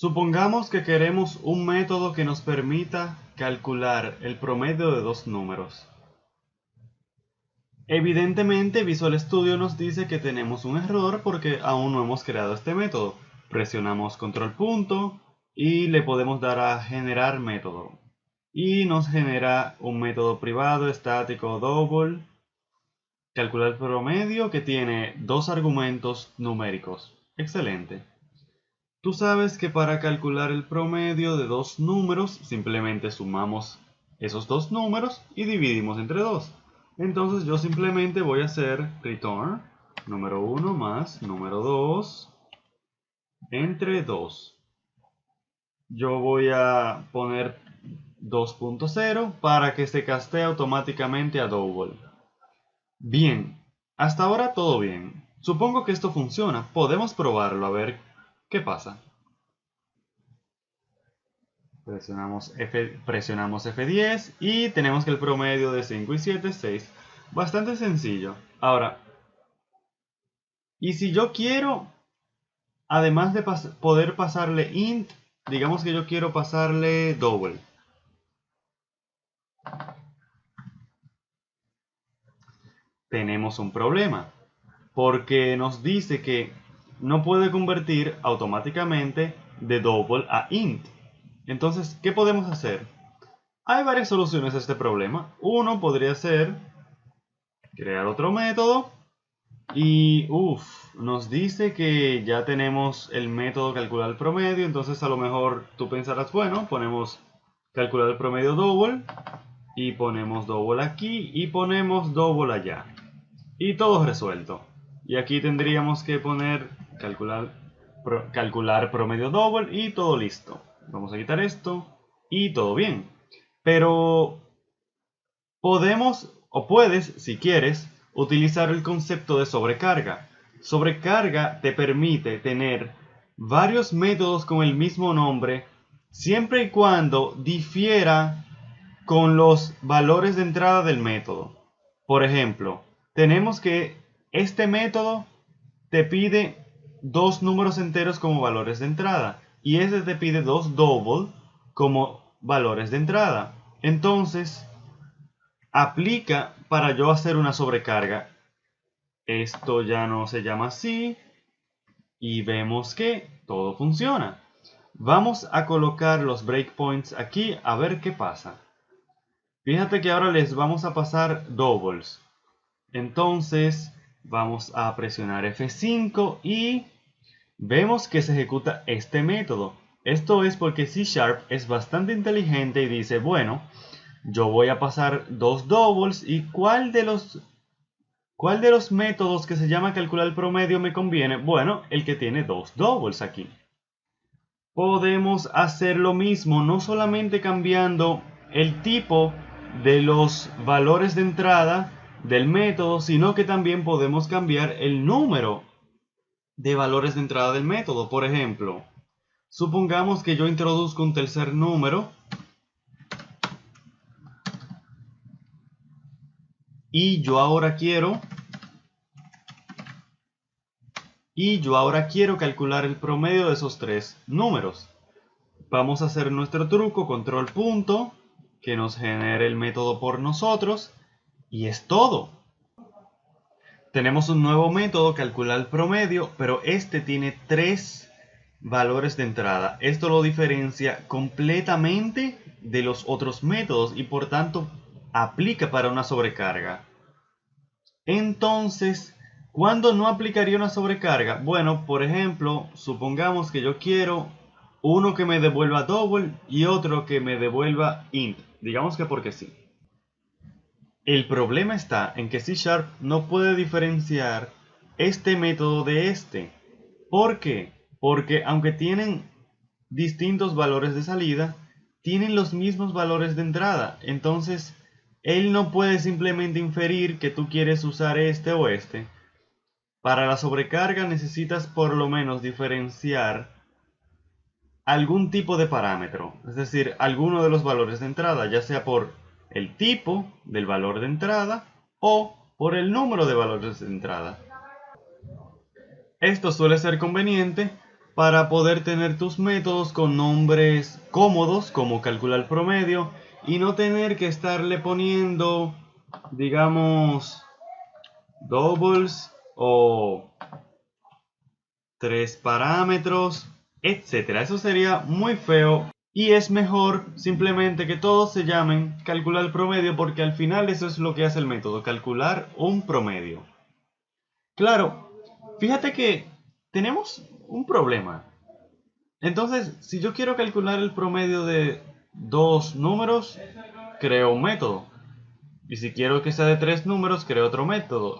Supongamos que queremos un método que nos permita calcular el promedio de dos números. Evidentemente, Visual Studio nos dice que tenemos un error porque aún no hemos creado este método. Presionamos control punto y le podemos dar a generar método. Y nos genera un método privado, estático, double. Calcular promedio que tiene dos argumentos numéricos. Excelente. Tú sabes que para calcular el promedio de dos números simplemente sumamos esos dos números y dividimos entre 2. Entonces yo simplemente voy a hacer return número 1 más número 2 entre 2. Yo voy a poner 2.0 para que se castee automáticamente a double. Bien, hasta ahora todo bien. Supongo que esto funciona. Podemos probarlo a ver qué pasa. Presionamos F10 y tenemos que el promedio de 5 y 7 es 6. Bastante sencillo. Ahora, y si yo quiero, además de poder pasarle int, digamos que yo quiero pasarle double. Tenemos un problema, porque nos dice que no puede convertir automáticamente de double a int. Entonces, ¿qué podemos hacer? Hay varias soluciones a este problema. Uno podría ser crear otro método y nos dice que ya tenemos el método calcular el promedio. Entonces a lo mejor tú pensarás, bueno, ponemos calcular el promedio double y ponemos double aquí y ponemos double allá y todo resuelto. Y aquí tendríamos que poner calcular promedio double y todo listo. Vamos a quitar esto y todo bien. Pero podemos o puedes, si quieres, utilizar el concepto de sobrecarga. Sobrecarga te permite tener varios métodos con el mismo nombre siempre y cuando difiera con los valores de entrada del método. Por ejemplo, tenemos que este método te pide dos números enteros como valores de entrada y este te pide dos double como valores de entrada. Entonces, aplica para yo hacer una sobrecarga. Esto ya no se llama así y vemos que todo funciona. Vamos a colocar los breakpoints aquí a ver qué pasa. Fíjate que ahora les vamos a pasar doubles. Entonces vamos a presionar F5 y vemos que se ejecuta este método. Esto es porque C# es bastante inteligente y dice, bueno, yo voy a pasar dos doubles y ¿cuál de los métodos que se llama calcular el promedio me conviene? Bueno, el que tiene dos doubles aquí. Podemos hacer lo mismo, no solamente cambiando el tipo de los valores de entrada del método, sino que también podemos cambiar el número de valores de entrada del método. Por ejemplo, supongamos que yo introduzco un tercer número y yo ahora quiero calcular el promedio de esos tres números. Vamos a hacer nuestro truco, control punto, que nos genere el método por nosotros, y es todo. Tenemos un nuevo método, calcular el promedio, pero este tiene tres valores de entrada. Esto lo diferencia completamente de los otros métodos y por tanto aplica para una sobrecarga. Entonces, ¿cuándo no aplicaría una sobrecarga? Bueno, por ejemplo, supongamos que yo quiero uno que me devuelva double y otro que me devuelva int. Digamos que porque sí. El problema está en que C# no puede diferenciar este método de este. ¿Por qué? Porque aunque tienen distintos valores de salida, tienen los mismos valores de entrada. Entonces, él no puede simplemente inferir que tú quieres usar este o este. Para la sobrecarga necesitas por lo menos diferenciar algún tipo de parámetro, es decir, alguno de los valores de entrada, ya sea por el tipo del valor de entrada o por el número de valores de entrada. Esto suele ser conveniente para poder tener tus métodos con nombres cómodos como calcular promedio y no tener que estarle poniendo, digamos, doubles o 3 parámetros, etcétera. Eso sería muy feo y es mejor simplemente que todos se llamen calcular promedio, porque al final eso es lo que hace el método, calcular un promedio. Claro, fíjate que tenemos un problema. Entonces, si yo quiero calcular el promedio de dos números, creo un método. Y si quiero que sea de tres números, creo otro método.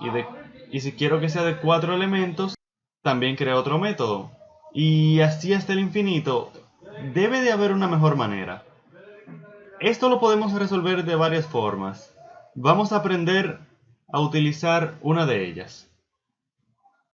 Y si quiero que sea de cuatro elementos, también creo otro método. Y así hasta el infinito. Debe de haber una mejor manera. Esto lo podemos resolver de varias formas. Vamos a aprender a utilizar una de ellas.